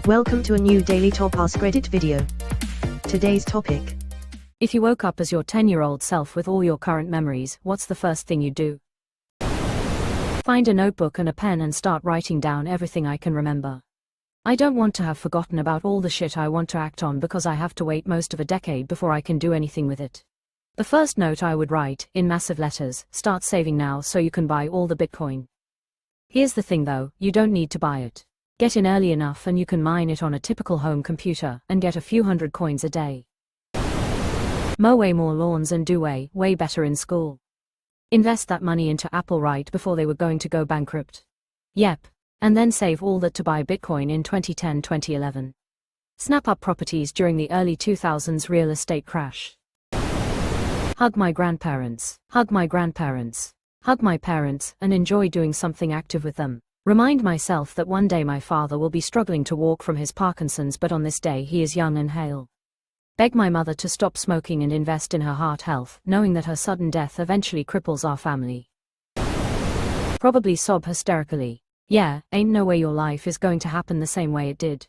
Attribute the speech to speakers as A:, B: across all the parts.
A: Welcome to a new daily top Askreddit video. Today's topic.
B: If you woke up as your 10-year-old self with all your current memories, what's the first thing you'd do? Find a notebook and a pen and start writing down everything I can remember. I don't want to have forgotten about all the shit I want to act on because I have to wait most of a decade before I can do anything with it. The first note I would write, in massive letters, start saving now so you can buy all the Bitcoin. Here's the thing though, you don't need to buy it. Get in early enough and you can mine it on a typical home computer and get a few hundred coins a day. Mow way more lawns and do way better in school. Invest that money into Apple right before they were going to go bankrupt. Yep. And then save all that to buy Bitcoin in 2010-2011. Snap up properties during the early 2000s real estate crash. Hug my grandparents. Hug my grandparents. Hug my parents and enjoy doing something active with them. Remind myself that one day my father will be struggling to walk from his Parkinson's, but on this day he is young and hale. Beg my mother to stop smoking and invest in her heart health, knowing that her sudden death eventually cripples our family. Probably sob hysterically. Yeah, ain't no way your life is going to happen the same way it did.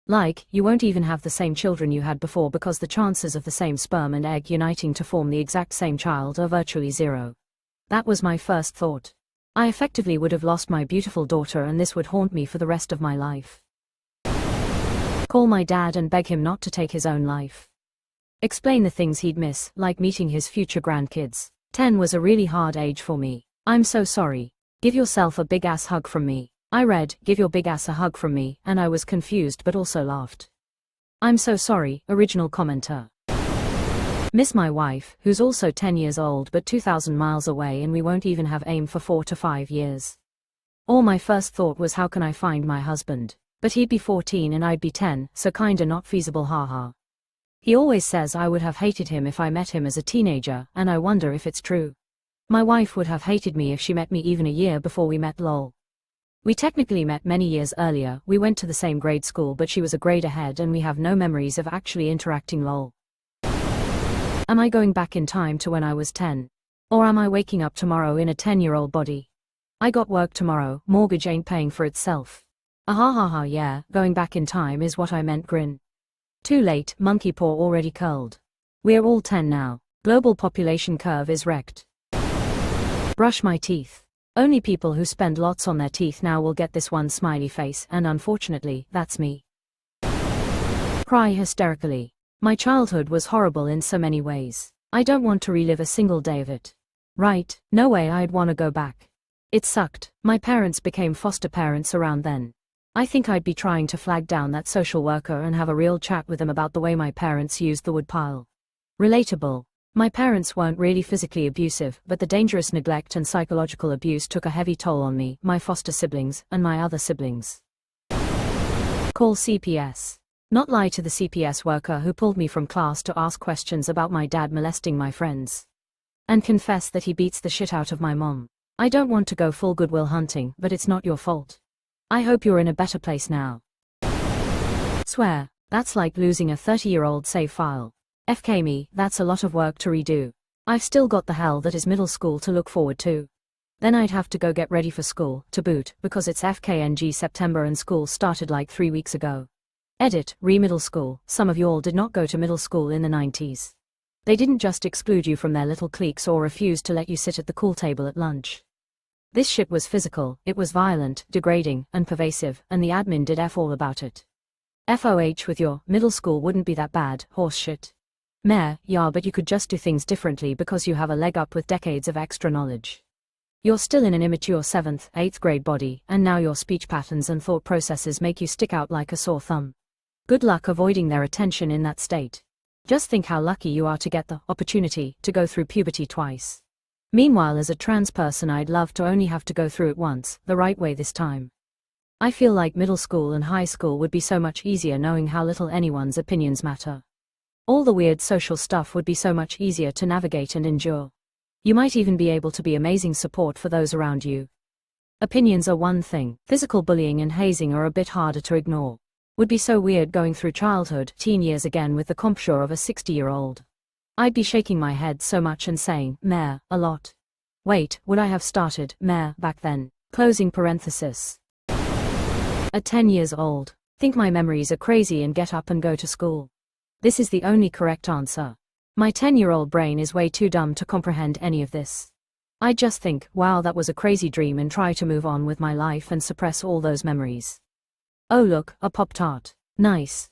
B: Like, you won't even have the same children you had before because the chances of the same sperm and egg uniting to form the exact same child are virtually zero. That was my first thought. I effectively would have lost my beautiful daughter and this would haunt me for the rest of my life. Call my dad and beg him not to take his own life. Explain the things he'd miss, like meeting his future grandkids. 10 was a really hard age for me. I'm so sorry. Give yourself a big ass hug from me. I read, give your big ass a hug from me, and I was confused but also laughed. I'm so sorry, original commenter. Miss my wife, who's also 10 years old but 2,000 miles away and we won't even have AIM for 4 to 5 years. All my first thought was how can I find my husband? But he'd be 14 and I'd be 10, so kinda not feasible haha. He always says I would have hated him if I met him as a teenager, and I wonder if it's true. My wife would have hated me if she met me even a year before we met lol. We technically met many years earlier, we went to the same grade school but she was a grade ahead and we have no memories of actually interacting lol. Am I going back in time to when I was 10? Or am I waking up tomorrow in a 10-year-old body? I got work tomorrow, mortgage ain't paying for itself. Ahahaha yeah, going back in time is what I meant grin. Too late, monkey paw already curled. We're all 10 now. Global population curve is wrecked. Brush my teeth. Only people who spend lots on their teeth now will get this one smiley face, and unfortunately, that's me. Cry hysterically. My childhood was horrible in so many ways. I don't want to relive a single day of it. Right, no way I'd want to go back. It sucked. My parents became foster parents around then. I think I'd be trying to flag down that social worker and have a real chat with them about the way my parents used the woodpile. Relatable. My parents weren't really physically abusive, but the dangerous neglect and psychological abuse took a heavy toll on me, my foster siblings, and my other siblings. Call CPS. Not lie to the CPS worker who pulled me from class to ask questions about my dad molesting my friends. And confess that he beats the shit out of my mom. I don't want to go full Goodwill Hunting, but it's not your fault. I hope you're in a better place now. Swear, that's like losing a 30-year-old save file. FK me, that's a lot of work to redo. I've still got the hell that is middle school to look forward to. Then I'd have to go get ready for school, to boot, because it's FKNG September and school started like 3 weeks ago. Edit, middle school, some of y'all did not go to middle school in the 90s. They didn't just exclude you from their little cliques or refuse to let you sit at the cool table at lunch. This shit was physical, it was violent, degrading, and pervasive, and the admin did F all about it. FOH with your middle school wouldn't be that bad, horse shit. Meh, yeah, but you could just do things differently because you have a leg up with decades of extra knowledge. You're still in an immature 7th, 8th grade body, and now your speech patterns and thought processes make you stick out like a sore thumb. Good luck avoiding their attention in that state. Just think how lucky you are to get the opportunity to go through puberty twice. Meanwhile, as a trans person, I'd love to only have to go through it once, the right way this time. I feel like middle school and high school would be so much easier knowing how little anyone's opinions matter. All the weird social stuff would be so much easier to navigate and endure. You might even be able to be amazing support for those around you. Opinions are one thing, physical bullying and hazing are a bit harder to ignore. Would be so weird going through childhood, teen years again with the compsure of a 60-year-old. I'd be shaking my head so much and saying, meh, a lot. Wait, would I have started, meh, back then? Closing parenthesis. At 10 years old. Think my memories are crazy and get up and go to school. This is the only correct answer. My 10-year-old brain is way too dumb to comprehend any of this. I just think, wow, that was a crazy dream, and try to move on with my life and suppress all those memories. Oh look, a Pop-Tart. Nice.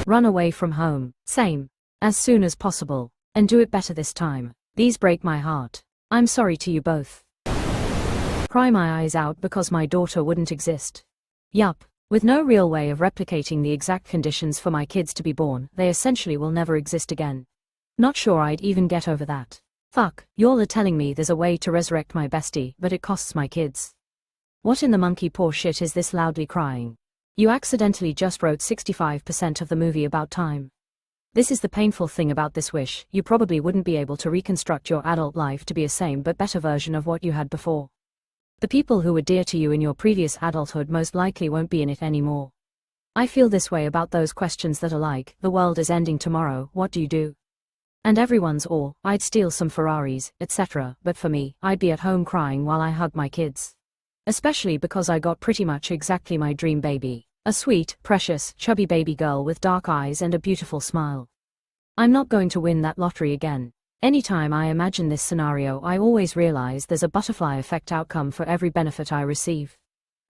B: Run away from home. Same. As soon as possible. And do it better this time. These break my heart. I'm sorry to you both. Cry my eyes out because my daughter wouldn't exist. Yup. With no real way of replicating the exact conditions for my kids to be born, they essentially will never exist again. Not sure I'd even get over that. Fuck, y'all are telling me there's a way to resurrect my bestie, but it costs my kids. What in the monkey paw shit is this loudly crying? You accidentally just wrote 65% of the movie about time. This is the painful thing about this wish, you probably wouldn't be able to reconstruct your adult life to be a same but better version of what you had before. The people who were dear to you in your previous adulthood most likely won't be in it anymore. I feel this way about those questions that are like, the world is ending tomorrow, what do you do? And everyone's all, I'd steal some Ferraris, etc., but for me, I'd be at home crying while I hug my kids. Especially because I got pretty much exactly my dream baby. A sweet, precious, chubby baby girl with dark eyes and a beautiful smile. I'm not going to win that lottery again. Anytime I imagine this scenario, I always realize there's a butterfly effect outcome for every benefit I receive.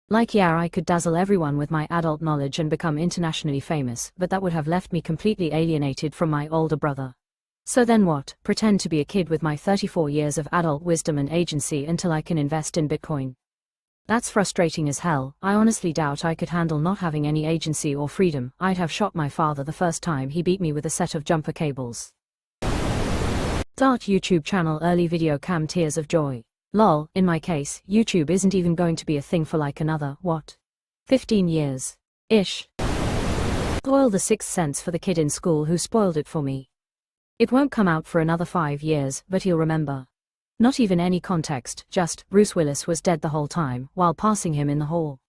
B: Like, yeah, I could dazzle everyone with my adult knowledge and become internationally famous, but that would have left me completely alienated from my older brother. So then what? Pretend to be a kid with my 34 years of adult wisdom and agency until I can invest in Bitcoin. That's frustrating as hell. I honestly doubt I could handle not having any agency or freedom. I'd have shot my father the first time he beat me with a set of jumper cables. Start YouTube channel, early video cam, tears of joy. Lol, in my case, YouTube isn't even going to be a thing for like another, what? 15 years. Ish. Spoil The Sixth Sense for the kid in school who spoiled it for me. It won't come out for another 5 years, but he'll remember. Not even any context, just, Bruce Willis was dead the whole time, while passing him in the hall.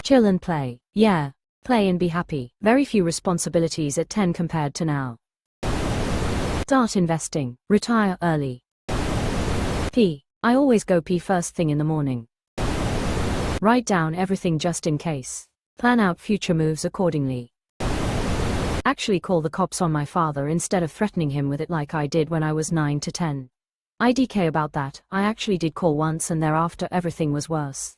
B: Chill and play. Yeah. Play and be happy. Very few responsibilities at 10 compared to now. Start investing. Retire early. Pee. I always go pee first thing in the morning. Write down everything just in case. Plan out future moves accordingly. Actually call the cops on my father instead of threatening him with it like I did when I was 9 to 10. IDK about that, I actually did call once and thereafter everything was worse.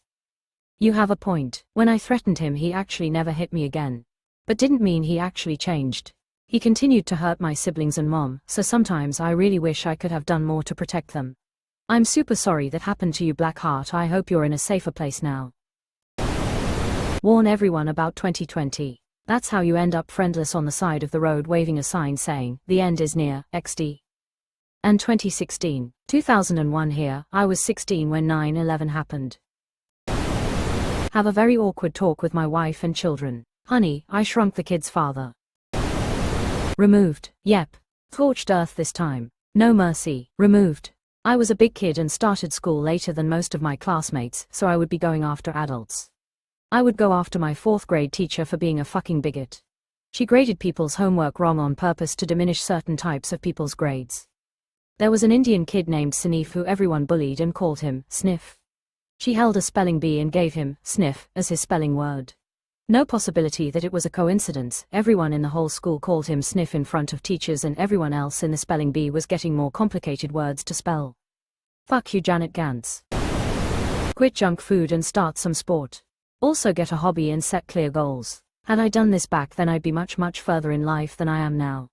B: You have a point. When I threatened him he actually never hit me again. But didn't mean he actually changed. He continued to hurt my siblings and mom, so sometimes I really wish I could have done more to protect them. I'm super sorry that happened to you, Blackheart. I hope you're in a safer place now. Warn everyone about 2020. That's how you end up friendless on the side of the road waving a sign saying, the end is near, XD. And 2016. 2001 here, I was 16 when 9/11 happened. Have a very awkward talk with my wife and children. Honey, I shrunk the kid's father. Removed. Yep. Scorched earth this time. No mercy. Removed. I was a big kid and started school later than most of my classmates, so I would be going after adults. I would go after my 4th grade teacher for being a fucking bigot. She graded people's homework wrong on purpose to diminish certain types of people's grades. There was an Indian kid named Sniff who everyone bullied and called him Sniff. She held a spelling bee and gave him Sniff as his spelling word. No possibility that it was a coincidence. Everyone in the whole school called him Sniff in front of teachers, and everyone else in the spelling bee was getting more complicated words to spell. Fuck you, Janet Gantz. Quit junk food and start some sport. Also get a hobby and set clear goals. Had I done this back then I'd be much further in life than I am now.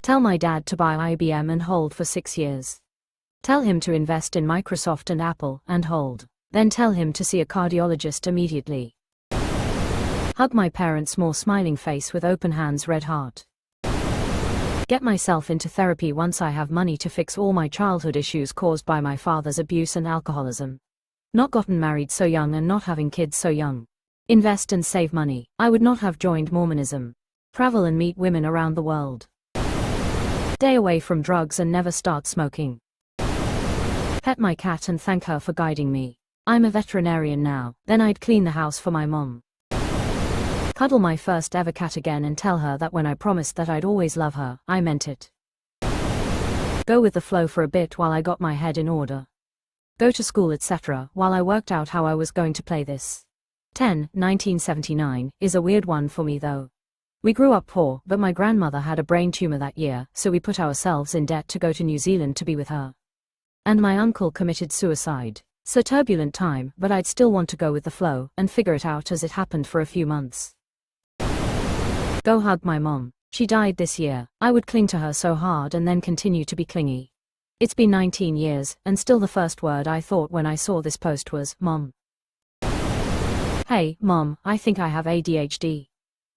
B: Tell my dad to buy IBM and hold for 6 years. Tell him to invest in Microsoft and Apple and hold. Then tell him to see a cardiologist immediately. Hug my parents' more smiling face with open hands, red heart. Get myself into therapy once I have money to fix all my childhood issues caused by my father's abuse and alcoholism. Not gotten married so young and not having kids so young. Invest and save money. I would not have joined Mormonism. Travel and meet women around the world. Stay away from drugs and never start smoking. Pet my cat and thank her for guiding me. I'm a veterinarian now. Then I'd clean the house for my mom. Cuddle my first ever cat again and tell her that when I promised that I'd always love her, I meant it. Go with the flow for a bit while I got my head in order. Go to school, etc., while I worked out how I was going to play this. 1979 is a weird one for me though. We grew up poor, but my grandmother had a brain tumor that year, so we put ourselves in debt to go to New Zealand to be with her. And my uncle committed suicide. So turbulent time, but I'd still want to go with the flow, and figure it out as it happened for a few months. Go hug my mom. She died this year. I would cling to her so hard and then continue to be clingy. It's been 19 years, and still the first word I thought when I saw this post was, Mom. Hey, Mom, I think I have ADHD.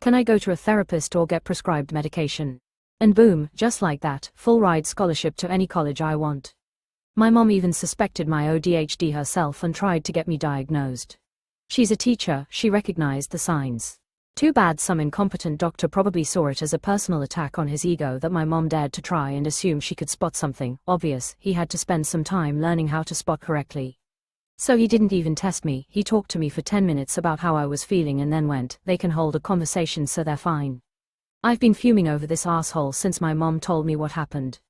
B: Can I go to a therapist or get prescribed medication? And boom, just like that, full ride scholarship to any college I want. My mom even suspected my ADHD herself and tried to get me diagnosed. She's a teacher, she recognized the signs. Too bad some incompetent doctor probably saw it as a personal attack on his ego that my mom dared to try and assume she could spot something obvious. He had to spend some time learning how to spot correctly. So he didn't even test me, he talked to me for 10 minutes about how I was feeling and then went, they can hold a conversation so they're fine. I've been fuming over this asshole since my mom told me what happened.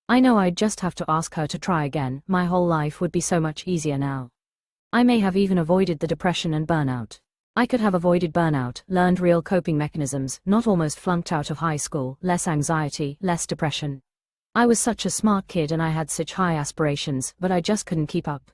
B: I know I'd just have to ask her to try again, my whole life would be so much easier now. I may have even avoided the depression and burnout. I could have avoided burnout, learned real coping mechanisms, not almost flunked out of high school, less anxiety, less depression. I was such a smart kid and I had such high aspirations, but I just couldn't keep up.